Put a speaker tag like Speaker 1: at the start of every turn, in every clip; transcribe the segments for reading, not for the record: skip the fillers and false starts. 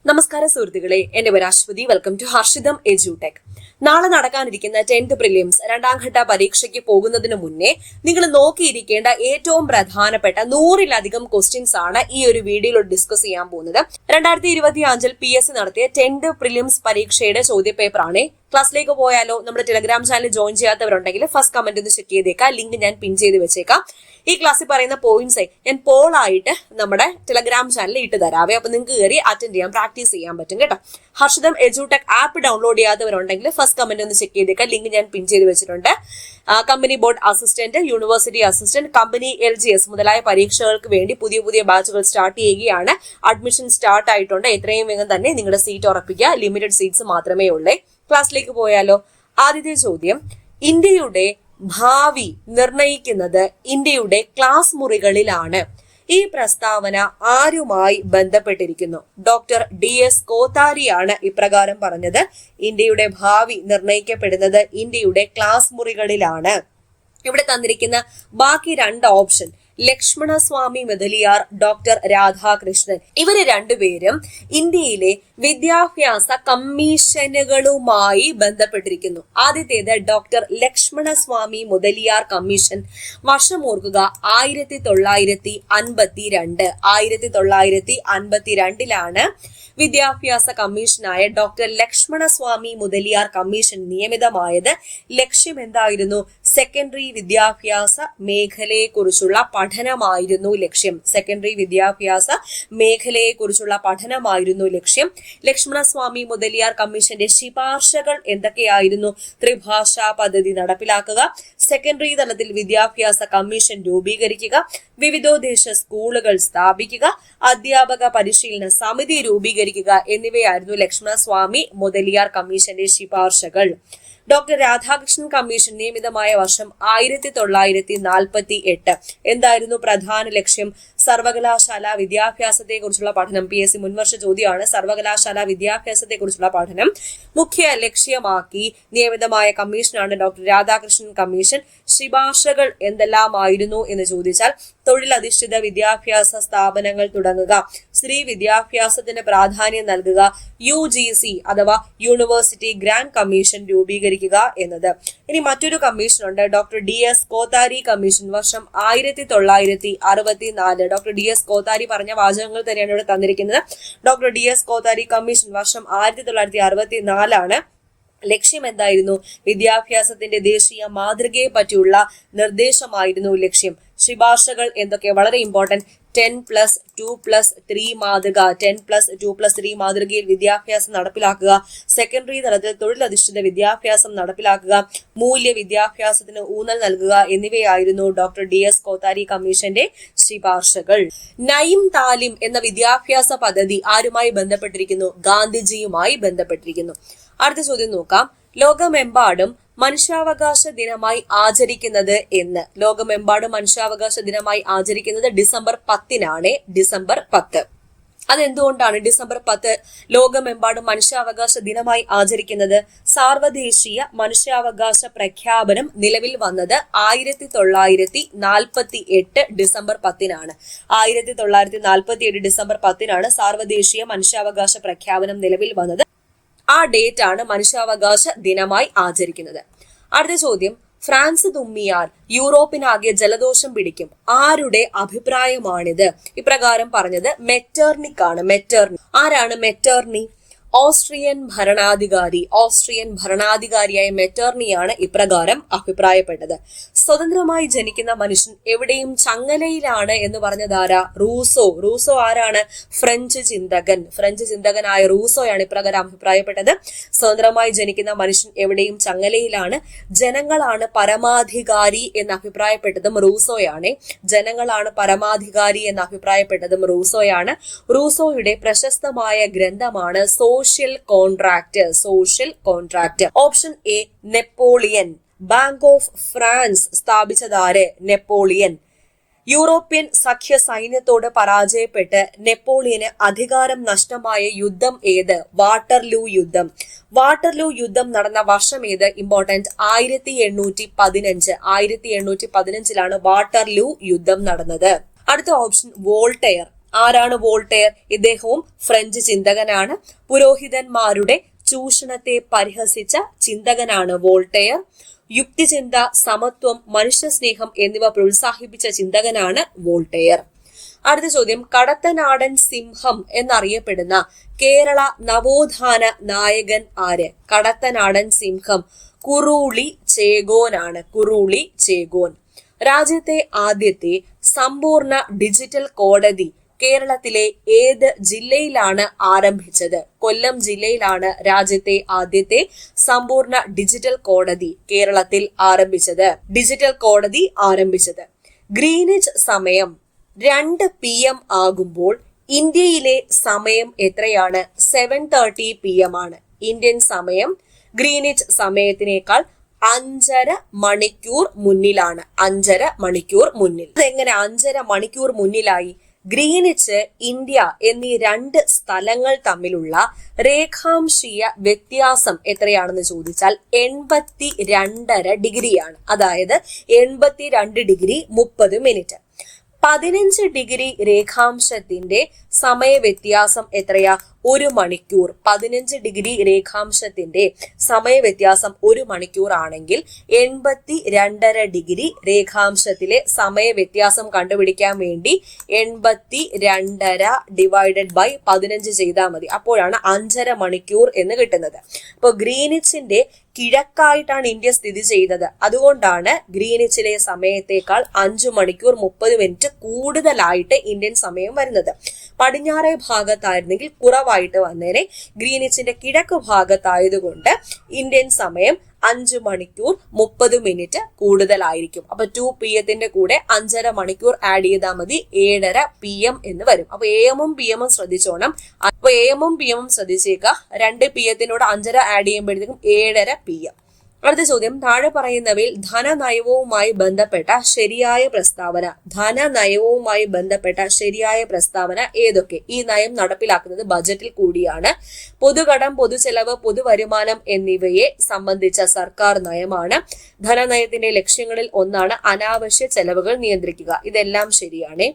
Speaker 1: നമസ്കാരം സുഹൃത്തുക്കളെ, എന്റെ പേര് Aswathy. Welcome to Harshitham edutech. നാളെ നടക്കാനിരിക്കുന്ന 10th പ്രിലിംസ് രണ്ടാം ഘട്ട പരീക്ഷയ്ക്ക് പോകുന്നതിന് മുന്നേ നിങ്ങൾ നോക്കിയിരിക്കേണ്ട ഏറ്റവും പ്രധാനപ്പെട്ട 100-ലധികം ക്വസ്റ്റ്യൻസ് ആണ് ഈ ഒരു വീഡിയോയിൽ ഡിസ്കസ് ചെയ്യാൻ പോകുന്നത്. 2025 PSC നടത്തിയ 10th പ്രിലിംസ് പരീക്ഷയുടെ ചോദ്യപേപ്പറാണ്. ക്ലാസ്സിലേക്ക് പോയാലോ? നമ്മുടെ ടെലഗ്രാം ചാനൽ ജോയിൻ ചെയ്യാത്തവരുണ്ടെങ്കിൽ ഫസ്റ്റ് കമന്റ് ഒന്ന് ചെക്ക് ചെയ്തേക്കാം. ലിങ്ക് ഞാൻ പിൻ ചെയ്ത് വെച്ചേക്കാം. ഈ ക്ലാസ്സിൽ പറയുന്ന പോയിന്റ്സ് ഞാൻ പോളായിട്ട് നമ്മുടെ ടെലഗ്രാം ചാനലിൽ ഇട്ട് തരാവേ. അപ്പൊ നിങ്ങൾക്ക് കയറി അറ്റൻഡ് ചെയ്യാൻ പ്രാക്ടീസ് ചെയ്യാൻ പറ്റും കേട്ടോ. ഹർഷിതം എഡ്യൂടെക് ആപ്പ് ഡൗൺലോഡ് ചെയ്യാത്തവരുണ്ടെങ്കിൽ ഫസ്റ്റ് കമന്റ് ഒന്ന് ചെക്ക് ചെയ്തേക്കാം. ലിങ്ക് ഞാൻ പിൻ ചെയ്ത് വെച്ചിട്ടുണ്ട്. Company board assistant, university assistant, company LGS മുതലായ പരീക്ഷകൾക്ക് വേണ്ടി പുതിയ ബാച്ചുകൾ സ്റ്റാർട്ട് ചെയ്യുകയാണ്. അഡ്മിഷൻ സ്റ്റാർട്ട് ആയിട്ടുണ്ട്. എത്രയും വേഗം തന്നെ നിങ്ങളുടെ സീറ്റ് ഉറപ്പിക്കുക. ലിമിറ്റഡ് സീറ്റ്സ് മാത്രമേ ഉള്ളൂ. ക്ലാസ്സിലേക്ക് പോയാലോ? ആദ്യത്തെ ചോദ്യം, ഇന്ത്യയുടെ ഭാവി നിർണയിക്കുന്നത് ഇന്ത്യയുടെ ക്ലാസ് മുറികളിലാണ്. ഈ പ്രസ്താവന ആരുമായി ബന്ധപ്പെട്ടിരിക്കുന്നു? ഡോക്ടർ DS കോത്താരിയാണ് ഇപ്രകാരം പറഞ്ഞത്. ഇന്ത്യയുടെ ഭാവി നിർണയിക്കപ്പെടുന്നത് ഇന്ത്യയുടെ ക്ലാസ് മുറികളിലാണ്. ഇവിടെ തന്നിരിക്കുന്ന ബാക്കി 2 ഓപ്ഷൻ ലക്ഷ്മണസ്വാമി മുതലിയാർ, ഡോക്ടർ രാധാകൃഷ്ണൻ, ഇവര് രണ്ടുപേരും ഇന്ത്യയിലെ വിദ്യാഭ്യാസ കമ്മീഷനുകളുമായി ബന്ധപ്പെട്ടിരിക്കുന്നു. ആദ്യത്തേത് ഡോക്ടർ ലക്ഷ്മണസ്വാമി മുതലിയാർ കമ്മീഷൻ. വർഷം ഓർക്കുക, 1952. 1952 വിദ്യാഭ്യാസ കമ്മീഷനായ ഡോക്ടർ ലക്ഷ്മണസ്വാമി മുതലിയാർ കമ്മീഷൻ നിയമിതമായത്. ലക്ഷ്യം എന്തായിരുന്നു? സെക്കൻഡറി വിദ്യാഭ്യാസ മേഖലയെക്കുറിച്ചുള്ള പഠനമായിരുന്നു ലക്ഷ്യം. സെക്കൻഡറി വിദ്യാഭ്യാസ മേഖലയെക്കുറിച്ചുള്ള പഠനമായിരുന്നു ലക്ഷ്യം. ലക്ഷ്മണസ്വാമി മുതലിയാർ കമ്മീഷന്റെ ശുപാർശകൾ എന്തൊക്കെയായിരുന്നു? ത്രിഭാഷാ പദ്ധതി നടപ്പിലാക്കുക, സെക്കൻഡറി തലത്തിൽ വിദ്യാഭ്യാസ കമ്മീഷൻ രൂപീകരിക്കുക, വിവിധോദ്ദേശ സ്കൂളുകൾ സ്ഥാപിക്കുക, അധ്യാപക പരിശീലന സമിതി രൂപീകരിക്കുക എന്നിവയായിരുന്നു ലക്ഷ്മണസ്വാമി മുതലിയാർ കമ്മീഷന്റെ ശുപാർശകൾ. ഡോക്ടർ രാധാകൃഷ്ണൻ കമ്മീഷൻ നിയമിതമായ വർഷം 1948. എന്തായിരുന്നു പ്രധാന ലക്ഷ്യം? സർവകലാശാല വിദ്യാഭ്യാസത്തെ കുറിച്ചുള്ള പഠനം. PSC മുൻവർഷ ചോദ്യമാണ്. സർവകലാശാല വിദ്യാഭ്യാസത്തെ കുറിച്ചുള്ള പഠനം മുഖ്യ ലക്ഷ്യമാക്കി നിയമിതമായ കമ്മീഷനാണ് ഡോക്ടർ രാധാകൃഷ്ണൻ കമ്മീഷൻ. ശുപാർശകൾ എന്തെല്ലാമായിരുന്നു എന്ന് ചോദിച്ചാൽ, തൊഴിലധിഷ്ഠിത വിദ്യാഭ്യാസ സ്ഥാപനങ്ങൾ തുടങ്ങുക, സ്ത്രീ വിദ്യാഭ്യാസത്തിന് പ്രാധാന്യം നൽകുക, UGC അഥവാ യൂണിവേഴ്സിറ്റി ഗ്രാന്റ് കമ്മീഷൻ രൂപീകരിക്കുക എന്നത്. ഇനി മറ്റൊരു കമ്മീഷൻ ഉണ്ട്, ഡോക്ടർ DS കോത്താരി കമ്മീഷൻ. വർഷം 1964. ഡോക്ടർ DS കോത്താരി പറഞ്ഞ വാചകങ്ങൾ തന്നെയാണ് ഇവിടെ തന്നിരിക്കുന്നത്. ഡോക്ടർ DS കോത്താരി കമ്മീഷൻ വർഷം 1964. ലക്ഷ്യം എന്തായിരുന്നു? വിദ്യാഭ്യാസത്തിന്റെ ദേശീയ മാതൃകയെ പറ്റിയുള്ള നിർദ്ദേശമായിരുന്നു ലക്ഷ്യം. ശുപാർശകൾ എന്തൊക്കെ? വളരെ ഇമ്പോർട്ടന്റ്. 10+2+3 മാതൃക. 10+2+3 മാതൃകയിൽ വിദ്യാഭ്യാസം നടപ്പിലാക്കുക, സെക്കൻഡറി തലത്തിൽ തൊഴിലധിഷ്ഠിത വിദ്യാഭ്യാസം നടപ്പിലാക്കുക, മൂല്യ വിദ്യാഭ്യാസത്തിന് ഊന്നൽ നൽകുക എന്നിവയായിരുന്നു ഡോക്ടർ DS കോത്താരി കമ്മീഷന്റെ ശുപാർശകൾ. നയിം താലിം എന്ന വിദ്യാഭ്യാസ പദ്ധതി ആരുമായി ബന്ധപ്പെട്ടിരിക്കുന്നു? ഗാന്ധിജിയുമായി ബന്ധപ്പെട്ടിരിക്കുന്നു. അടുത്ത ചോദ്യം നോക്കാം. ലോകമെമ്പാടും മനുഷ്യാവകാശ ദിനമായി ആചരിക്കുന്നത് എന്ന്? ലോകമെമ്പാടും മനുഷ്യാവകാശ ദിനമായി ആചരിക്കുന്നത് ഡിസംബർ 10 ഡിസംബർ 10. അതെന്തുകൊണ്ടാണ് ഡിസംബർ 10 ലോകമെമ്പാടും മനുഷ്യാവകാശ ദിനമായി ആചരിക്കുന്നത്? സാർവദേശീയ മനുഷ്യാവകാശ പ്രഖ്യാപനം നിലവിൽ വന്നത് 1948 ഡിസംബർ 10. 1947 ഡിസംബർ 10 സാർവദേശീയ മനുഷ്യാവകാശ പ്രഖ്യാപനം നിലവിൽ വന്നത്. ആ ഡേറ്റ് ആണ് മനുഷ്യാവകാശ ദിനമായി ആചരിക്കുന്നത്. അടുത്ത ചോദ്യം, ഫ്രാൻസ് തുമ്മിയാൽ യൂറോപ്പിനാകെ ജലദോഷം പിടിക്കും. ആരുടെ അഭിപ്രായമാണിത്? ഇപ്രകാരം പറഞ്ഞത് മെറ്റർണിക് ആണ്. മെറ്റർണി ആരാണ്? മെറ്റർണി ഓസ്ട്രിയൻ ഭരണാധികാരിയായ മെറ്റർണിയാണ് ഇപ്രകാരം അഭിപ്രായപ്പെട്ടത്. സ്വതന്ത്രമായി ജനിക്കുന്ന മനുഷ്യൻ എവിടെയും ചങ്ങലയിലാണ് എന്ന് പറഞ്ഞതാരാ? റൂസോ ആരാണ്? ഫ്രഞ്ച് ചിന്തകനായ റൂസോയാണ് ഇപ്രകാരം അഭിപ്രായപ്പെട്ടത്. സ്വതന്ത്രമായി ജനിക്കുന്ന മനുഷ്യൻ എവിടെയും ചങ്ങലയിലാണ്. ജനങ്ങളാണ് പരമാധികാരി എന്ന് അഭിപ്രായപ്പെട്ടതും റൂസോയാണ്. റൂസോയുടെ പ്രശസ്തമായ ഗ്രന്ഥമാണ് social contract. Option A Napoleon. Bank of France സ്ഥാപിച്ചതാര്? നെപ്പോളിയൻ. യൂറോപ്യൻ സഖ്യ സൈന്യത്തോട് പരാജയപ്പെട്ട് നെപ്പോളിയന് അധികാരം നഷ്ടമായ യുദ്ധം ഏത്? വാട്ടർലൂ യുദ്ധം നടന്ന വർഷം ഏത്? ഇമ്പോർട്ടന്റ്. 1815. 1815 വാട്ടർലൂ യുദ്ധം നടന്നത്. അടുത്ത ഓപ്ഷൻ വോൾട്ടയർ. ആരാണ് വോൾട്ടെയർ? ഇദ്ദേഹവും ഫ്രഞ്ച് ചിന്തകനാണ്. പുരോഹിതന്മാരുടെ ചൂഷണത്തെ പരിഹസിച്ച ചിന്തകനാണ് വോൾട്ടെയർ. യുക്തിചിന്ത, സമത്വം, മനുഷ്യസ്നേഹം എന്നിവ പ്രോത്സാഹിപ്പിച്ച ചിന്തകനാണ് വോൾട്ടെയർ. അടുത്ത ചോദ്യം, കടത്തനാടൻ സിംഹം എന്നറിയപ്പെടുന്ന കേരള നവോത്ഥാന നായകൻ ആര്? കടത്തനാടൻ സിംഹം കുറുളി ചേകോനാണ്. കുറുളി ചേകോൻ. രാജ്യത്തെ ആദ്യത്തെ സമ്പൂർണ്ണ ഡിജിറ്റൽ കോടതി കേരളത്തിലെ ഏത് ജില്ലയിലാണ് ആരംഭിച്ചത്? കൊല്ലം ജില്ലയിലാണ് രാജ്യത്തെ ആദ്യത്തെ സമ്പൂർണ്ണ ഡിജിറ്റൽ കോടതി കേരളത്തിൽ ആരംഭിച്ചത്. ഗ്രീനിച്ച് സമയം 2 PM ആകുമ്പോൾ ഇന്ത്യയിലെ സമയം എത്രയാണ്? 7:30 PM ആണ്. ഇന്ത്യൻ സമയം ഗ്രീനിച്ച് സമയത്തിനേക്കാൾ 5.5 മണിക്കൂർ മുന്നിലാണ്. 5.5 മണിക്കൂർ മുന്നിൽ. അതെങ്ങനെ 5.5 മണിക്കൂർ മുന്നിലായി? ഗ്രീനിച്ച്, ഇന്ത്യ എന്നീ 2 സ്ഥലങ്ങൾ തമ്മിലുള്ള രേഖാംശീയ വ്യത്യാസം എത്രയാണെന്ന് ചോദിച്ചാൽ 82.5 ഡിഗ്രിയാണ്. അതായത് 82 ഡിഗ്രി 30 മിനിറ്റ്. 15 ഡിഗ്രി രേഖാംശത്തിന്റെ സമയ വ്യത്യാസം എത്രയാ? 1 മണിക്കൂർ. 15 ഡിഗ്രി രേഖാംശത്തിന്റെ സമയ വ്യത്യാസം 1 മണിക്കൂർ ആണെങ്കിൽ 82.5 ഡിഗ്രി രേഖാംശത്തിലെ സമയ വ്യത്യാസം കണ്ടുപിടിക്കാൻ വേണ്ടി 82.5 ഡിവൈഡഡ് ബൈ 15 ചെയ്താൽ മതി. അപ്പോഴാണ് 5.5 മണിക്കൂർ എന്ന് കിട്ടുന്നത്. അപ്പോൾ ഗ്രീനിച്ചിന്റെ കിഴക്കായിട്ടാണ് ഇന്ത്യ സ്ഥിതി ചെയ്യുന്നത്. അതുകൊണ്ടാണ് ഗ്രീനിച്ചിലെ സമയത്തേക്കാൾ 5 മണിക്കൂർ 30 മിനിറ്റ് കൂടുതലായിട്ട് ഇന്ത്യൻ സമയം വരുന്നത്. പടിഞ്ഞാറേ ഭാഗത്തായിരുന്നെങ്കിൽ കുറവായിട്ട് വന്നേനെ. ഗ്രീനിച്ചിന്റെ കിഴക്ക് ഭാഗത്തായതുകൊണ്ട് ഇന്ത്യൻ സമയം 5 മണിക്കൂർ 30 മിനിറ്റ് കൂടുതലായിരിക്കും. അപ്പൊ 2 PM കൂടെ 5.5 മണിക്കൂർ ആഡ് ചെയ്താൽ മതി, 7.5 PM എന്ന് വരും. അപ്പൊ AM-ഉം PM-ഉം ശ്രദ്ധിച്ചോണം. അപ്പൊ AM-ഉം PM-ഉം ശ്രദ്ധിച്ചേക്കുക. 2 PM 5.5 ആഡ് ചെയ്യുമ്പോഴത്തേക്കും 7.5 PM. അടുത്ത ചോദ്യം, താഴെ പറയുന്നവയിൽ ധനനയവുമായി ബന്ധപ്പെട്ട ശരിയായ പ്രസ്താവന ഏതൊക്കെ? ഈ നയം നടപ്പിലാക്കുന്നത് ബജറ്റിൽ കൂടിയാണ്. പൊതുകടം, പൊതുചെലവ്, പൊതുവരുമാനം എന്നിവയെ സംബന്ധിച്ച സർക്കാർ നയമാണ്. ധനനയത്തിന്റെ ലക്ഷ്യങ്ങളിൽ ഒന്നാണ് അനാവശ്യ ചെലവുകൾ നിയന്ത്രിക്കുക. ഇതെല്ലാം ശരിയാണ്.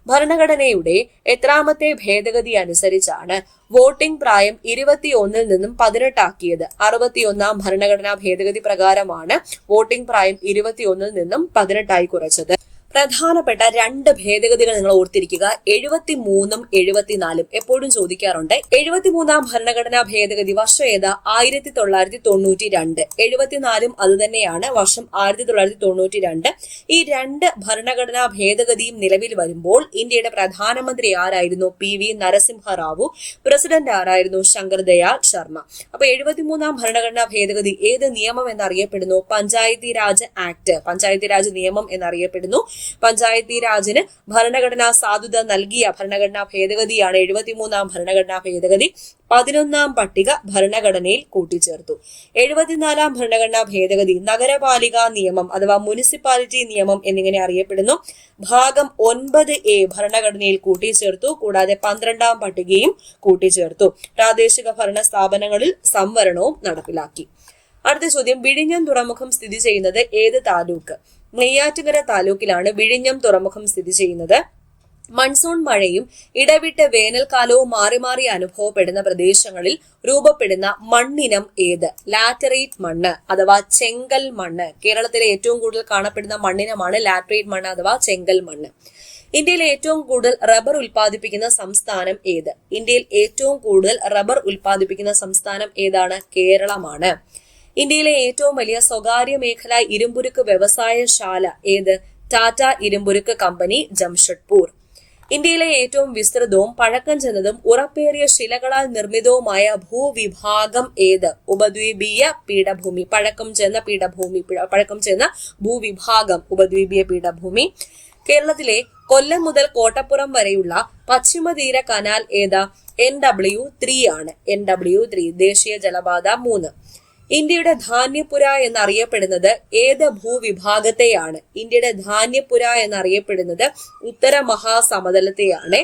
Speaker 1: ഭരണഘടനയുടെ എത്രാമത്തെ ഭേദഗതി അനുസരിച്ചാണ് വോട്ടിംഗ് പ്രായം 21 നിന്നും 18 ആക്കിയത്? 61-ാം ഭരണഘടനാ ഭേദഗതി പ്രകാരമാണ് വോട്ടിംഗ് പ്രായം 21 നിന്നും 18 കുറച്ചത്. പ്രധാനപ്പെട്ട 2 ഭേദഗതികൾ നിങ്ങൾ ഓർത്തിരിക്കുക. 73-ഉം 74-ഉം എപ്പോഴും ചോദിക്കാറുണ്ട്. 73-ാം ഭരണഘടനാ ഭേദഗതി വർഷം ഏതാ? 1992. 74-ഉം അത് തന്നെയാണ്, വർഷം 1992. ഈ 2 ഭരണഘടനാ ഭേദഗതിയും നിലവിൽ വരുമ്പോൾ ഇന്ത്യയുടെ പ്രധാനമന്ത്രി ആരായിരുന്നു? PV നരസിംഹറാവു. പ്രസിഡന്റ് ആരായിരുന്നു? ശങ്കർ ദയാൽ ശർമ്മ. അപ്പൊ 73-ാം ഭരണഘടനാ ഭേദഗതി ഏത് നിയമം എന്നറിയപ്പെടുന്നു? പഞ്ചായത്തി രാജ് ആക്ട്, പഞ്ചായത്തി രാജ് നിയമം എന്നറിയപ്പെടുന്നു. പഞ്ചായത്തി രാജിന് ഭരണഘടനാ സാധുത നൽകിയ ഭരണഘടനാ ഭേദഗതിയാണ് 73-ാം ഭരണഘടനാ ഭേദഗതി. 11-ാം പട്ടിക ഭരണഘടനയിൽ കൂട്ടിച്ചേർത്തു. 74-ാം ഭരണഘടനാ ഭേദഗതി നഗരപാലികാ നിയമം അഥവാ മുനിസിപ്പാലിറ്റി നിയമം എന്നിങ്ങനെ അറിയപ്പെടുന്നു. ഭാഗം 9A ഭരണഘടനയിൽ കൂട്ടിച്ചേർത്തു. കൂടാതെ 12-ാം പട്ടികയും കൂട്ടിച്ചേർത്തു. പ്രാദേശിക ഭരണ സ്ഥാപനങ്ങളിൽ സംവരണവും നടപ്പിലാക്കി. അടുത്ത ചോദ്യം, വിഴിഞ്ഞം തുറമുഖം സ്ഥിതി ചെയ്യുന്നത് ഏത് താലൂക്ക്? നെയ്യാറ്റിൻകര താലൂക്കിലാണ് വിഴിഞ്ഞം തുറമുഖം സ്ഥിതി ചെയ്യുന്നത്. മൺസൂൺ മഴയും ഇടവിട്ട് വേനൽക്കാലവും മാറി മാറി അനുഭവപ്പെടുന്ന പ്രദേശങ്ങളിൽ രൂപപ്പെടുന്ന മണ്ണിനം ഏത്? ലാറ്ററൈറ്റ് മണ്ണ് അഥവാ ചെങ്കൽ മണ്ണ്. കേരളത്തിലെ ഏറ്റവും കൂടുതൽ കാണപ്പെടുന്ന മണ്ണിനമാണ് ലാറ്ററൈറ്റ് മണ്ണ് അഥവാ ചെങ്കൽ മണ്ണ്. ഇന്ത്യയിലെ ഏറ്റവും കൂടുതൽ റബ്ബർ ഉൽപ്പാദിപ്പിക്കുന്ന സംസ്ഥാനം ഏത്? ഇന്ത്യയിൽ ഏറ്റവും കൂടുതൽ റബ്ബർ ഉൽപ്പാദിപ്പിക്കുന്ന സംസ്ഥാനം ഏതാണ്? കേരളമാണ്. ഇന്ത്യയിലെ ഏറ്റവും വലിയ സ്വകാര്യ മേഖലാ ഇരുമ്പുരുക്ക് വ്യവസായശാല ഏത്? ടാറ്റ ഇരുമ്പുരുക്ക് കമ്പനി, ജംഷഡ്പൂർ. ഇന്ത്യയിലെ ഏറ്റവും വിസ്തൃതവും പഴക്കം ചെന്നതും ഉറപ്പേറിയ ശിലകളാൽ നിർമ്മിതവുമായ ഭൂവിഭാഗം ഏത്? ഉപദ്വീപീയ പീഠഭൂമി. പഴക്കം ചെന്ന ഭൂവിഭാഗം ഉപദ്വീപീയ പീഠഭൂമി. കേരളത്തിലെ കൊല്ലം മുതൽ കോട്ടപ്പുറം വരെയുള്ള പശ്ചിമതീര കനാൽ ഏതാ? NW3 ആണ്. NW3 ദേശീയ ജലപാത 3. ഇന്ത്യയുടെ ധാന്യപുര എന്നറിയപ്പെടുന്നത് ഏത് ഭൂവിഭാഗത്തെയാണ്? ഇന്ത്യയുടെ ധാന്യപുര എന്നറിയപ്പെടുന്നത് ഉത്തര മഹാസമതലത്തെയാണ്.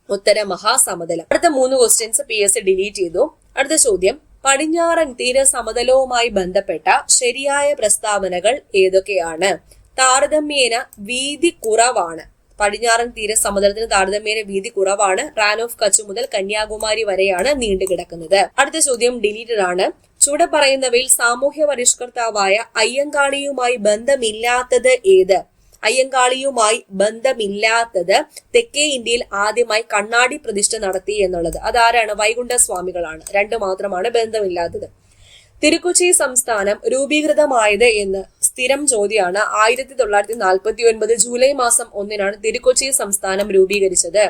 Speaker 1: ഉത്തര മഹാസമതലം. അടുത്ത 3 ക്വസ്റ്റ്യൻസ് PSC ഡിലീറ്റ് ചെയ്തു. അടുത്ത ചോദ്യം, പടിഞ്ഞാറൻ തീര സമതലവുമായി ബന്ധപ്പെട്ട ശരിയായ പ്രസ്താവനകൾ ഏതൊക്കെയാണ്? താരതമ്യേന വീതി കുറവാണ്. പടിഞ്ഞാറൻ തീര സമതലത്തിന് താരതമ്യേന വീതി കുറവാണ്. റാൻ ഓഫ് കച്ച് മുതൽ കന്യാകുമാരി വരെയാണ് നീണ്ടുകിടക്കുന്നത്. അടുത്ത ചോദ്യം ഡിലീറ്റഡ് ആണ്. ചുവടെ പറയുന്നവയിൽ സാമൂഹ്യ പരിഷ്കർത്താവായ അയ്യങ്കാളിയുമായി ബന്ധമില്ലാത്തത് ഏത്? അയ്യങ്കാളിയുമായി ബന്ധമില്ലാത്തത് തെക്കേ ഇന്ത്യയിൽ ആദ്യമായി കണ്ണാടി പ്രതിഷ്ഠ നടത്തി എന്നുള്ളത്. അതാരാണ്? വൈകുണ്ഠ സ്വാമികളാണ്. രണ്ട് മാത്രമാണ് ബന്ധമില്ലാത്തത്. തിരുക്കൊച്ചി സംസ്ഥാനം രൂപീകൃതമായത് എന്ന് സ്ഥിരം ചോദ്യമാണ്. 1949 ജൂലൈ മാസം 1 തിരുക്കൊച്ചി സംസ്ഥാനം രൂപീകരിച്ചത്.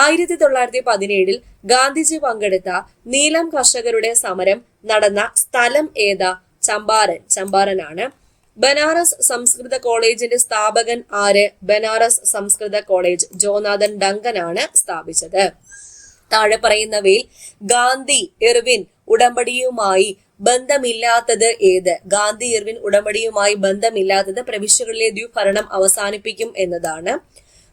Speaker 1: 1917 ഗാന്ധിജി പങ്കെടുത്ത നീലം കർഷകരുടെ സമരം നടന്ന സ്ഥലം ഏതാ? ചമ്പാരനാണ്. ബനാറസ് സംസ്കൃത കോളേജിന്റെ സ്ഥാപകൻ ആര്? ബനാറസ് സംസ്കൃത കോളേജ് ജോനാഥൻ ഡങ്കൻ ആണ് സ്ഥാപിച്ചത്. താഴെ പറയുന്നവയിൽ ഗാന്ധി ഇർവിൻ ഉടമ്പടിയുമായി ബന്ധമില്ലാത്തത് ഏത്? ഗാന്ധി ഇർവിൻ ഉടമ്പടിയുമായി ബന്ധമില്ലാത്തത് പ്രവിശ്യകളിലെ ദ്വിഭരണം അവസാനിപ്പിക്കും എന്നതാണ്.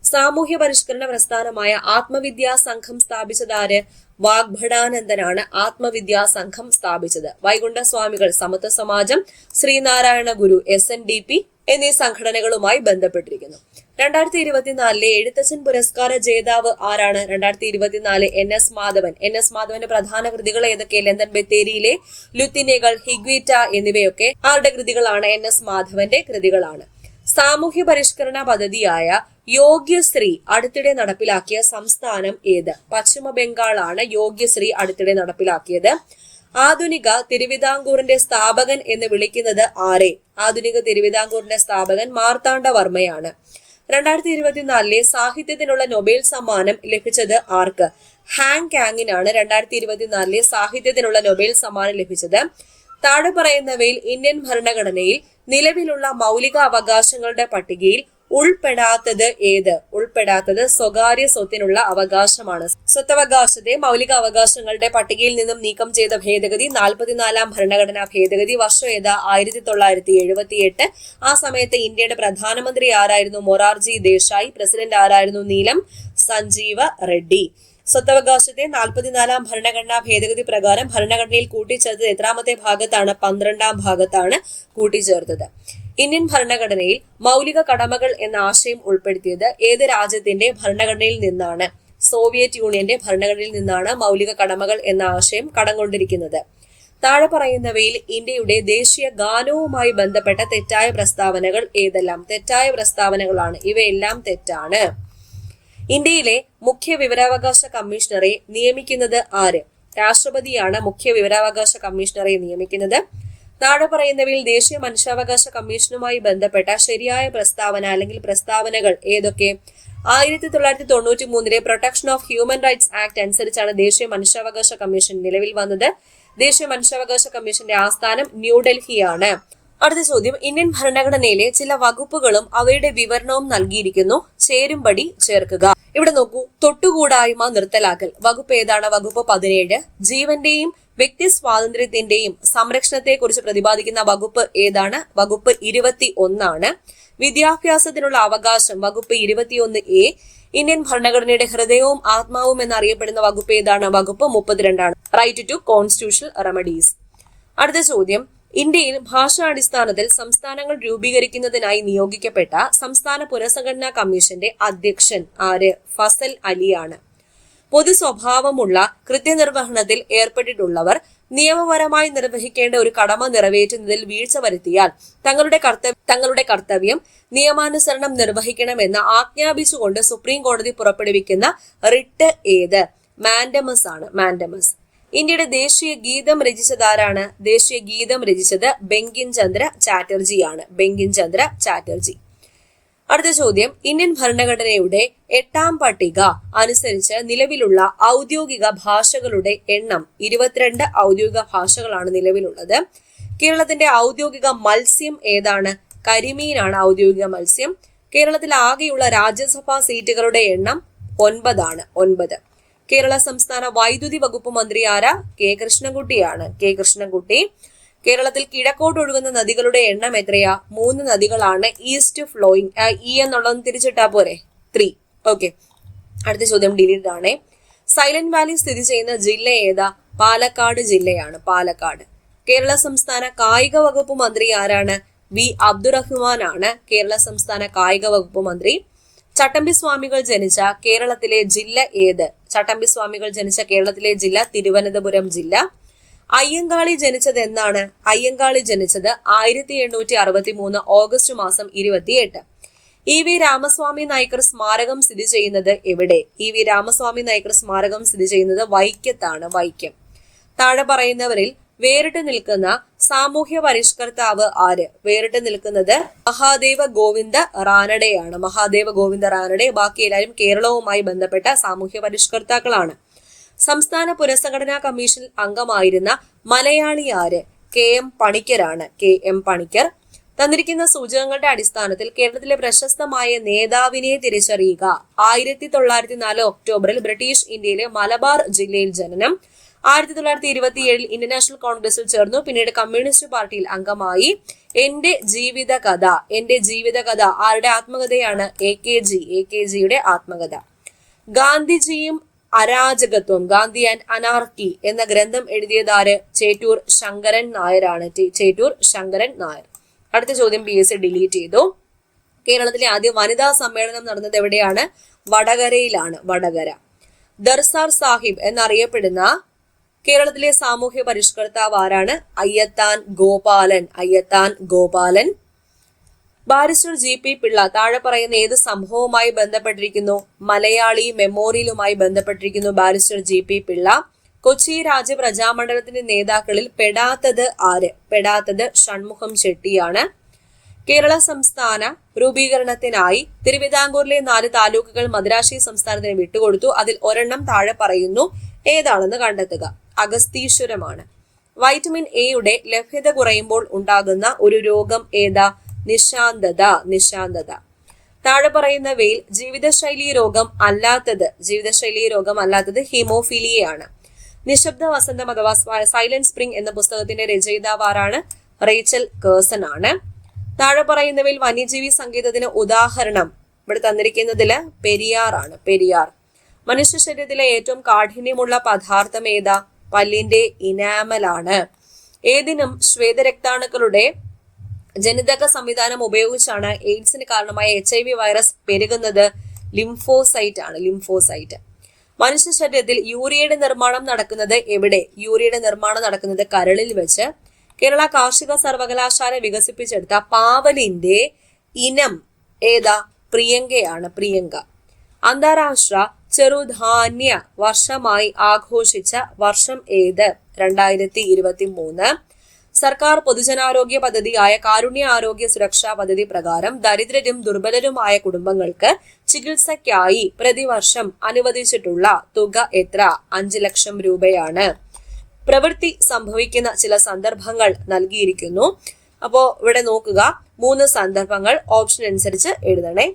Speaker 1: സാമൂഹ്യ പരിഷ്കരണ പ്രസ്ഥാനമായ ആത്മവിദ്യാ സംഘം സ്ഥാപിച്ചതാര്? വാഗ്ഭടാനന്ദനാണ് ആത്മവിദ്യാ സംഘം സ്ഥാപിച്ചത്. വൈകുണ്ഠ സ്വാമികൾ സമത്വ സമാജം, ശ്രീനാരായണ ഗുരു SNDP എന്നീ സംഘടനകളുമായി ബന്ധപ്പെട്ടിരിക്കുന്നു. 2024 എഴുത്തച്ഛൻ പുരസ്കാര ജേതാവ് ആരാണ്? 2024 NS മാധവൻ. NS മാധവന്റെ പ്രധാന കൃതികൾ ഏതൊക്കെ? ലണ്ടൻ ബത്തേരിയിലെ ലുത്തിനകൾ, ഹിഗ്വീറ്റ എന്നിവയൊക്കെ ആരുടെ കൃതികളാണ്? NS മാധവന്റെ കൃതികളാണ്. സാമൂഹ്യ പരിഷ്കരണ പദ്ധതിയായ യോഗ്യശ്രീ അടുത്തിടെ നടപ്പിലാക്കിയ സംസ്ഥാനം ഏത്? പശ്ചിമ ബംഗാളാണ് യോഗ്യശ്രീ അടുത്തിടെ നടപ്പിലാക്കിയത്. ആധുനിക തിരുവിതാംകൂറിന്റെ സ്ഥാപകൻ എന്ന് വിളിക്കുന്നത് ആരെ? ആധുനിക തിരുവിതാംകൂറിന്റെ സ്ഥാപകൻ മാർത്താണ്ഡവർമ്മയാണ്. 2024 സാഹിത്യത്തിനുള്ള നൊബേൽ സമ്മാനം ലഭിച്ചത് ആർക്ക്? ഹാങ് കാങ്ങിനാണ് 2024 സാഹിത്യത്തിനുള്ള നൊബേൽ സമ്മാനം ലഭിച്ചത്. താഴെ പറയുന്നവയിൽ ഇന്ത്യൻ ഭരണഘടനയിൽ നിലവിലുള്ള മൗലിക അവകാശങ്ങളുടെ പട്ടികയിൽ ഉൾപ്പെടാത്തത് ഏത്? ഉൾപ്പെടാത്തത് സ്വകാര്യ സ്വത്തിനുള്ള അവകാശമാണ്. സ്വത്തവകാശത്തെ മൗലിക അവകാശങ്ങളുടെ പട്ടികയിൽ നിന്നും നീക്കം ചെയ്ത ഭേദഗതി 44-ാം ഭരണഘടനാ ഭേദഗതി. വർഷം ഏതാ? 1978. ആ സമയത്ത് ഇന്ത്യയുടെ പ്രധാനമന്ത്രി ആരായിരുന്നു? മൊറാർജി ദേശായി. പ്രസിഡന്റ് ആരായിരുന്നു? നീലം സഞ്ജീവ റെഡ്ഡി. സ്വത്തവകാശത്തെ 44-ാം ഭരണഘടനാ ഭേദഗതി പ്രകാരം ഭരണഘടനയിൽ കൂട്ടിച്ചേർത്തത് എത്രാമത്തെ ഭാഗത്താണ്? 12-ാം ഭാഗത്താണ് കൂട്ടിച്ചേർത്തത്. ഇന്ത്യൻ ഭരണഘടനയിൽ മൗലിക കടമകൾ എന്ന ആശയം ഉൾപ്പെടുത്തിയത് ഏത് രാജ്യത്തിന്റെ ഭരണഘടനയിൽ നിന്നാണ്? സോവിയറ്റ് യൂണിയന്റെ ഭരണഘടനയിൽ നിന്നാണ് മൗലിക കടമകൾ എന്ന ആശയം കടം കൊണ്ടിരിക്കുന്നത്. താഴെ പറയുന്നവയിൽ ഇന്ത്യയുടെ ദേശീയ ഗാനവുമായി ബന്ധപ്പെട്ട തെറ്റായ പ്രസ്താവനകൾ ഏതെല്ലാം? തെറ്റായ പ്രസ്താവനകളാണ്. ഇവയെല്ലാം തെറ്റാണ്. ഇന്ത്യയിലെ മുഖ്യ വിവരാവകാശ കമ്മീഷണറെ നിയമിക്കുന്നത് ആര്? രാഷ്ട്രപതിയാണ് മുഖ്യ വിവരാവകാശ കമ്മീഷണറെ നിയമിക്കുന്നത്. താഴെ പറയുന്നവയിൽ ദേശീയ മനുഷ്യാവകാശ കമ്മീഷനുമായി ബന്ധപ്പെട്ട ശരിയായ പ്രസ്താവന അല്ലെങ്കിൽ പ്രസ്താവനകൾ ഏതൊക്കെ? 1993 protection of human rights act അനുസരിച്ചാണ് ദേശീയ മനുഷ്യാവകാശ കമ്മീഷൻ നിലവിൽ വന്നത്. ദേശീയ മനുഷ്യാവകാശ കമ്മീഷന്റെ ആസ്ഥാനം ന്യൂഡൽഹിയാണ്. അടുത്ത ചോദ്യം, ഇന്ത്യൻ ഭരണഘടനയിലെ ചില വകുപ്പുകളും അവയുടെ വിവരണവും നൽകിയിരിക്കുന്നു. ചേരുംപടി ചേർക്കുക. ഇവിടെ നോക്കൂ, തൊട്ടുകൂടായ്മ നിർത്തലാക്കൽ വകുപ്പ് ഏതാണ്? വകുപ്പ് 17. ജീവന്റെയും വ്യക്തി സ്വാതന്ത്ര്യത്തിന്റെയും സംരക്ഷണത്തെ കുറിച്ച് പ്രതിപാദിക്കുന്ന വകുപ്പ് ഏതാണ്? വകുപ്പ് 21. വിദ്യാഭ്യാസത്തിനുള്ള അവകാശം വകുപ്പ് 21A. ഇന്ത്യൻ ഭരണഘടനയുടെ ഹൃദയവും ആത്മാവും എന്നറിയപ്പെടുന്ന വകുപ്പ് ഏതാണ്? വകുപ്പ് 32. Right to constitutional remedies. അടുത്ത ചോദ്യം, ഇന്ത്യയിൽ ഭാഷാടിസ്ഥാനത്തിൽ സംസ്ഥാനങ്ങൾ രൂപീകരിക്കുന്നതിനായി നിയോഗിക്കപ്പെട്ട സംസ്ഥാന പുനഃസംഘടനാ കമ്മീഷന്റെ അധ്യക്ഷൻ ആര്? ഫസൽ അലിയാണ്. പൊതു സ്വഭാവമുള്ള കൃത്യനിർവഹണത്തിൽ ഏർപ്പെട്ടിട്ടുള്ളവർ നിയമപരമായി നിർവഹിക്കേണ്ട ഒരു കടമ നിറവേറ്റുന്നതിൽ വീഴ്ച വരുത്തിയാൽ തങ്ങളുടെ കർത്തവ്യം നിയമാനുസരണം നിർവഹിക്കണമെന്ന് ആജ്ഞാപിച്ചുകൊണ്ട് സുപ്രീം കോടതി പുറപ്പെടുവിക്കുന്ന റിട്ട് ഏത്? മാൻഡമസ് ആണ്. മാൻഡമസ്. ഇന്ത്യയുടെ ദേശീയ ഗീതം രചിച്ചതാരാണ്? ദേശീയ ഗീതം രചിച്ചത് ബങ്കിം ചന്ദ്ര ചാറ്റർജിയാണ്. ബങ്കിം ചന്ദ്ര ചാറ്റർജി. അടുത്ത ചോദ്യം, ഇന്ത്യൻ ഭരണഘടനയുടെ 8ാം പട്ടിക അനുസരിച്ച് നിലവിലുള്ള ഔദ്യോഗിക ഭാഷകളുടെ എണ്ണം 22 ഔദ്യോഗിക ഭാഷകളാണ് നിലവിലുള്ളത്. കേരളത്തിന്റെ ഔദ്യോഗിക മത്സ്യം ഏതാണ്? കരിമീനാണ് ഔദ്യോഗിക മത്സ്യം. കേരളത്തിൽ ആകെയുള്ള രാജ്യസഭാ സീറ്റുകളുടെ എണ്ണം 9 ആണ്. 9. കേരള സംസ്ഥാന വൈദ്യുതി വകുപ്പ് മന്ത്രി ആരാ? കെ കൃഷ്ണൻകുട്ടിയാണ്. കെ കൃഷ്ണൻകുട്ടി. കേരളത്തിൽ കിഴക്കോട്ട് ഒഴുകുന്ന നദികളുടെ എണ്ണം എത്രയാ? 3 നദികളാണ് ഈസ്റ്റ് ഫ്ലോയിങ്. ഇ എന്നുള്ളത് തിരിച്ചിട്ടാ പോരെ? 3. ഓക്കെ. അടുത്ത ചോദ്യം ഡിലീറ്റ് ആണ്. സൈലന്റ് വാലി സ്ഥിതി ചെയ്യുന്ന ജില്ല ഏതാ? പാലക്കാട് ജില്ലയാണ്. പാലക്കാട്. കേരള സംസ്ഥാന കായിക വകുപ്പ് മന്ത്രി ആരാണ്? വി അബ്ദുറഹ്മാൻ ആണ് കേരള സംസ്ഥാന കായിക വകുപ്പ് മന്ത്രി. ചട്ടമ്പി സ്വാമികൾ ജനിച്ച കേരളത്തിലെ ജില്ല ഏത്? ചട്ടമ്പി സ്വാമികൾ ജനിച്ച കേരളത്തിലെ ജില്ല തിരുവനന്തപുരം ജില്ല. അയ്യങ്കാളി ജനിച്ചത് എന്നാണ്? അയ്യങ്കാളി ജനിച്ചത് 1863 ഓഗസ്റ്റ് മാസം 28. ഇ വി രാമസ്വാമി നായ്ക്കർ സ്മാരകം സ്ഥിതി ചെയ്യുന്നത് എവിടെ? ഇ വി രാമസ്വാമി നായ്ക്കർ സ്മാരകം സ്ഥിതി ചെയ്യുന്നത് വൈക്കത്താണ്, വൈക്കം. താഴെ പറയുന്നവരിൽ വേറിട്ട് നിൽക്കുന്ന സാമൂഹ്യ പരിഷ്കർത്താവ് ആര്? വേറിട്ട് നിൽക്കുന്നത് മഹാദേവ ഗോവിന്ദ റാനഡെയാണ്. മഹാദേവ ഗോവിന്ദ റാനഡെ. ബാക്കി എല്ലാവരും കേരളവുമായി ബന്ധപ്പെട്ട സാമൂഹ്യ പരിഷ്കർത്താക്കളാണ്. സംസ്ഥാന പുനഃസംഘടനാ കമ്മീഷൻ അംഗമായിരുന്ന മലയാളി ആര്? കെ എം പണിക്കരാണ്. K M Panikkar. തന്നിരിക്കുന്ന സൂചകങ്ങളുടെ അടിസ്ഥാനത്തിൽ കേരളത്തിലെ പ്രശസ്തമായ നേതാവിനെ തിരിച്ചറിയുക. 1904 ഒക്ടോബറിൽ ബ്രിട്ടീഷ് ഇന്ത്യയിലെ മലബാർ ജില്ലയിൽ ജനനം. 1927 ഇന്ത്യൻ നാഷണൽ കോൺഗ്രസിൽ ചേർന്നു. പിന്നീട് കമ്മ്യൂണിസ്റ്റ് പാർട്ടിയിൽ അംഗമായി. എന്റെ ജീവിതകഥ. എന്റെ ജീവിതകഥ ആരുടെ ആത്മകഥയാണ്? എ കെ ജിയുടെ ആത്മകഥ. ഗാന്ധിജിയും അരാജകത്വം, ഗാന്ധി ആൻഡ് അനാർക്കി എന്ന ഗ്രന്ഥം എഴുതിയതാര്? ചേറ്റൂർ ശങ്കരൻ നായരാണ്. ചേറ്റൂർ ശങ്കരൻ നായർ. അടുത്ത ചോദ്യം PSC ഡിലീറ്റ് ചെയ്തു. കേരളത്തിലെ ആദ്യ വനിതാ സമ്മേളനം നടന്നത് എവിടെയാണ്? വടകരയിലാണ്. വടകര. ദർസാർ സാഹിബ് എന്നറിയപ്പെടുന്ന കേരളത്തിലെ സാമൂഹ്യ പരിഷ്കർത്താവ് ആരാണ്? അയ്യത്താൻ ഗോപാലൻ. അയ്യത്താൻ ഗോപാലൻ. ബാരിസ്റ്റർ GP പിള്ള താഴെ പറയുന്ന ഏത് സംഭവവുമായി ബന്ധപ്പെട്ടിരിക്കുന്നു? മലയാളി മെമ്മോറിയലുമായി ബന്ധപ്പെട്ടിരിക്കുന്നു ബാരിസ്റ്റർ GP പിള്ള. കൊച്ചി രാജ്യ പ്രജാമണ്ഡലത്തിന്റെ നേതാക്കളിൽ പെടാത്തത് ആര്? പെടാത്തത് ഷൺമുഖം ചെട്ടിയാണ്. കേരള സംസ്ഥാന രൂപീകരണത്തിനായി തിരുവിതാംകൂറിലെ 4 താലൂക്കുകൾ മദ്രാശി സംസ്ഥാനത്തിന് വിട്ടുകൊടുത്തു. അതിൽ ഒരെണ്ണം താഴെ പറയുന്നു. ഏതാണെന്ന് കണ്ടെത്തുക. അഗസ്തീശ്വരമാണ്. വൈറ്റമിൻ എയുടെ ലഭ്യത കുറയുമ്പോൾ ഉണ്ടാകുന്ന ഒരു രോഗം ഏതാ? നിശാന്തത. നിശാന്തത. താഴെ പറയുന്നവയിൽ ജീവിതശൈലി രോഗം അല്ലാത്തത് ഹീമോഫീലിയയാണ്. നിശബ്ദ വസന്തം അഥവാ സൈലന്റ് സ്പ്രിംഗ് എന്ന പുസ്തകത്തിന്റെ രചയിതാവ് ആരാണ്? റേച്ചൽ കേഴ്സൺ ആണ്. താഴെ പറയുന്നവയിൽ വന്യജീവി സങ്കേതത്തിന് ഉദാഹരണം ഇവിടെ തന്നിരിക്കുന്നതില് പെരിയാറാണ്. പെരിയാർ. മനുഷ്യ ശരീരത്തിലെ ഏറ്റവും കാഠിന്യമുള്ള പദാർത്ഥം ഏതാ? പല്ലിന്റെ ഇനാമലാണ്. ഏതിനും ശ്വേതരക്താണുക്കളുടെ ജനിതക സംവിധാനം ഉപയോഗിച്ചാണ് എയ്ഡ്സിന് കാരണമായ HIV വൈറസ് പെരുകുന്നത്? ലിംഫോസൈറ്റ് ആണ്. ലിംഫോസൈറ്റ്. മനുഷ്യ ശരീരത്തിൽ യൂറിയയുടെ നിർമ്മാണം നടക്കുന്നത് എവിടെ? യൂറിയയുടെ നിർമ്മാണം നടക്കുന്നത് കരളിൽ വെച്ച്. കേരള കാർഷിക സർവകലാശാല വികസിപ്പിച്ചെടുത്ത പാവലിന്റെ ഇനം ഏതാ? പ്രിയങ്കയാണ്. പ്രിയങ്ക. അന്താരാഷ്ട്ര ചെറുധാന്യ വർഷമായി ആഘോഷിച്ച വർഷം ഏത്? 2023. സർക്കാർ പൊതുജനാരോഗ്യ പദ്ധതിയായ കാരുണ്യ ആരോഗ്യ സുരക്ഷാ പദ്ധതി പ്രകാരം ദരിദ്രരും ദുർബലരുമായ കുടുംബങ്ങൾക്ക് ചികിത്സയ്ക്കായി പ്രതിവർഷം അനുവദിച്ചിട്ടുള്ള തുക എത്ര? 5 ലക്ഷം രൂപയാണ്. പ്രവൃത്തി സംഭവിക്കുന്ന ചില സന്ദർഭങ്ങൾ നൽകിയിരിക്കുന്നു. അപ്പോ ഇവിടെ നോക്കുക, 3 സന്ദർഭങ്ങൾ ഓപ്ഷൻ അനുസരിച്ച് എഴുതണേ.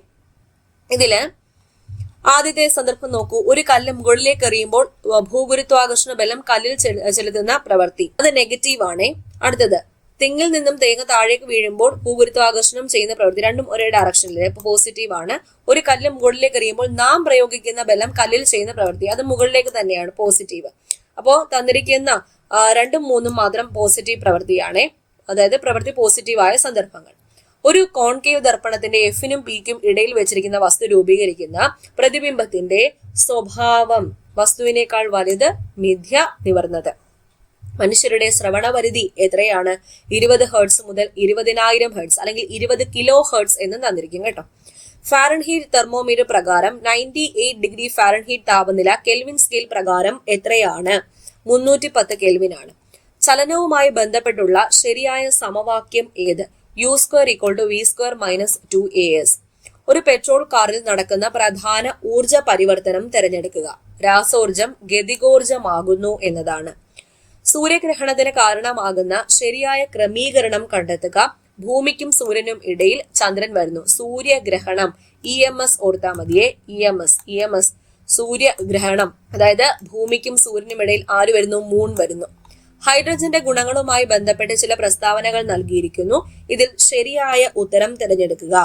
Speaker 1: ഇതില് ആദ്യത്തെ സന്ദർഭം നോക്കൂ. ഒരു കല്ല് മുകളിലേക്ക് എറിയുമ്പോൾ ഭൂഗുരുത്വാകർഷണ ബലം കല്ലിൽ ചെലുത്തുന്ന പ്രവൃത്തി. അത് നെഗറ്റീവ് ആണ്. അടുത്തത്, തെങ്ങിൽ നിന്നും തേങ്ങ താഴേക്ക് വീഴുമ്പോൾ ഭൂഗുരുത്വാകർഷണം ചെയ്യുന്ന പ്രവൃത്തി. രണ്ടും ഒരേ ഡയറക്ഷനിൽ. അപ്പൊ പോസിറ്റീവ് ആണ്. ഒരു കല്ല് മുകളിലേക്ക് എറിയുമ്പോൾ നാം പ്രയോഗിക്കുന്ന ബലം കല്ലിൽ ചെയ്യുന്ന പ്രവൃത്തി. അത് മുകളിലേക്ക് തന്നെയാണ്, പോസിറ്റീവ്. അപ്പോ തന്നിരിക്കുന്ന 2ഉം 3ഉം മാത്രം പോസിറ്റീവ് പ്രവൃത്തിയാണ്. അതായത് പ്രവൃത്തി പോസിറ്റീവായ സന്ദർഭങ്ങൾ. ഒരു കോൺകേവ് ദർപ്പണത്തിന്റെ Fനും Pക്കും ഇടയിൽ വെച്ചിരിക്കുന്ന വസ്തു രൂപീകരിക്കുന്ന പ്രതിബിംബത്തിന്റെ സ്വഭാവം വസ്തുവിനേക്കാൾ വലുത്, മിഥ്യ, നിവർന്നത്. മനുഷ്യരുടെ ശ്രവണപരിധി എത്രയാണ്? 20 ഹെർട്സ് മുതൽ 20,000 ഹെർട്സ് അല്ലെങ്കിൽ 20 കിലോ ഹെർട്സ് എന്ന് തന്നിരിക്കും കേട്ടോ. ഫാരൻഹീറ്റ് തെർമോമീറ്റർ പ്രകാരം 98 ഡിഗ്രി ഫാരൻഹീറ്റ് താപനില കെൽവിൻ സ്കെയിൽ പ്രകാരം എത്രയാണ്? 310 കെൽവിൻ ആണ്. ചലനവുമായി ബന്ധപ്പെട്ടുള്ള ശരിയായ സമവാക്യം ഏത്? U² = V² - 2AS. ഒരു പെട്രോൾ കാറിൽ നടക്കുന്ന പ്രധാന ഊർജ പരിവർത്തനം തിരഞ്ഞെടുക്കുക. രാസോർജം ഗതികോർജമാകുന്നു എന്നതാണ്. സൂര്യഗ്രഹണത്തിന് കാരണമാകുന്ന ശരിയായ ക്രമീകരണം കണ്ടെത്തുക. ഭൂമിക്കും സൂര്യനും ഇടയിൽ ചന്ദ്രൻ വരുന്നു. സൂര്യഗ്രഹണം. EMS ഓർത്താ മതിയെ. EMS സൂര്യഗ്രഹണം. അതായത് ഭൂമിക്കും സൂര്യനും ഇടയിൽ ആര് വരുന്നു? മൂൺ വരുന്നു. ഹൈഡ്രജന്റെ ഗുണങ്ങളുമായി ബന്ധപ്പെട്ട് ചില പ്രസ്താവനകൾ നൽകിയിരിക്കുന്നു. ഇതിൽ ശരിയായ ഉത്തരം തിരഞ്ഞെടുക്കുക.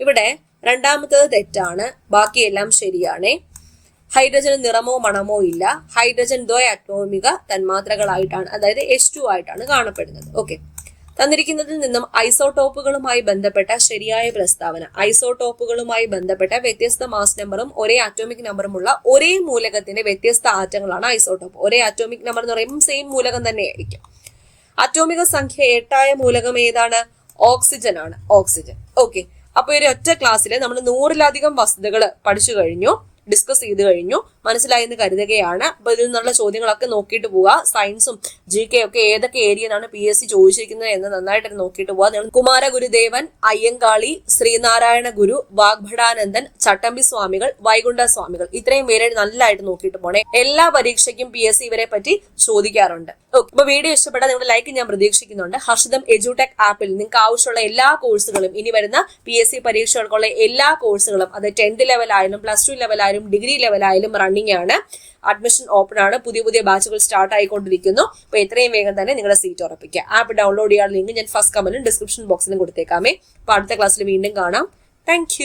Speaker 1: ഇവിടെ രണ്ടാമത്തേത് തെറ്റാണ്, ബാക്കിയെല്ലാം ശരിയാണ്. ഹൈഡ്രജന് നിറമോ മണമോ ഇല്ല. ഹൈഡ്രജൻ ദ്വയാറ്റോമിക തന്മാത്രകളായിട്ടാണ്, അതായത് H2 ആയിട്ടാണ് കാണപ്പെടുന്നത്. ഓക്കെ. തന്നിരിക്കുന്നതിൽ നിന്നും ഐസോടോപ്പുകളുമായി ബന്ധപ്പെട്ട ശരിയായ പ്രസ്താവന. ഐസോടോപ്പുകളുമായി ബന്ധപ്പെട്ട വ്യത്യസ്ത മാസ് നമ്പറും ഒരേ ആറ്റോമിക് നമ്പറുമുള്ള ഒരേ മൂലകത്തിന്റെ വ്യത്യസ്ത ആറ്റങ്ങളാണ് ഐസോടോപ്പ്. ഒരേ ആറ്റോമിക് നമ്പർ എന്ന് പറയുമ്പോൾ സെയിം മൂലകം തന്നെയായിരിക്കും. അറ്റോമിക സംഖ്യ 8 മൂലകം ഏതാണ്? ഓക്സിജൻ ആണ്. ഓക്സിജൻ. ഓക്കെ, അപ്പൊ ഒരു ഒറ്റ ക്ലാസ്സിൽ നമ്മൾ 100-ലധികം വസ്തുതകൾ പഠിച്ചു കഴിഞ്ഞു, ഡിസ്കസ് ചെയ്ത് കഴിഞ്ഞു, മനസ്സിലായി എന്ന് കരുതുകയാണ്. അപ്പൊ ഇതിൽ നിന്നുള്ള ചോദ്യങ്ങളൊക്കെ നോക്കിയിട്ട് പോവുക. സയൻസും GK ഒക്കെ ഏതൊക്കെ ഏരിയയിലാണ് PSC ചോദിച്ചിരിക്കുന്നത് എന്ന് നന്നായിട്ട് നോക്കിയിട്ട് പോവുക. നിങ്ങൾ കുമാരഗുരുദേവൻ, അയ്യങ്കാളി, ശ്രീനാരായണ ഗുരു, വാഗ്ഭടാനന്ദൻ, ചട്ടമ്പി സ്വാമികൾ, വൈകുണ്ഠ സ്വാമികൾ, ഇത്രയും പേരെ നല്ലതായിട്ട് നോക്കിയിട്ട് പോണേ. എല്ലാ പരീക്ഷയ്ക്കും PSC ഇവരെ പറ്റി ചോദിക്കാറുണ്ട്. ഓക്കെ, അപ്പൊ വീഡിയോ ഇഷ്ടപ്പെട്ടാൽ നിങ്ങളുടെ ലൈക്ക് ഞാൻ പ്രതീക്ഷിക്കുന്നുണ്ട്. ഹർഷിതം എഡ്യൂടെക് ആപ്പിൽ നിങ്ങൾക്ക് ആവശ്യമുള്ള എല്ലാ കോഴ്സുകളും, ഇനി വരുന്ന PSC പരീക്ഷകൾക്കുള്ള എല്ലാ കോഴ്സുകളും, അത് 10th ലെവലായാലും +2 ലെവലായാലും ഡിഗ്രി ലെവലായാലും റണ്ണിങ് ആണ്. അഡ്മിഷൻ ഓപ്പൺ ആണ്. പുതിയ പുതിയ ബാച്ചുകൾ സ്റ്റാർട്ട് ആയിക്കൊണ്ടിരിക്കുന്നു. അപ്പൊ എത്രയും വേഗം തന്നെ നിങ്ങളുടെ സീറ്റ് ഉറപ്പിക്കുക. ആപ്പ് ഡൗൺലോഡ് ചെയ്യാൻ ലിങ്ക് ഞാൻ ഫസ്റ്റ് കമന്റും ഡിസ്ക്രിപ്ഷൻ ബോക്സിലും കൊടുത്തേക്കാമേ. അപ്പൊ അടുത്ത ക്ലാസ്സിൽ വീണ്ടും കാണാം. താങ്ക്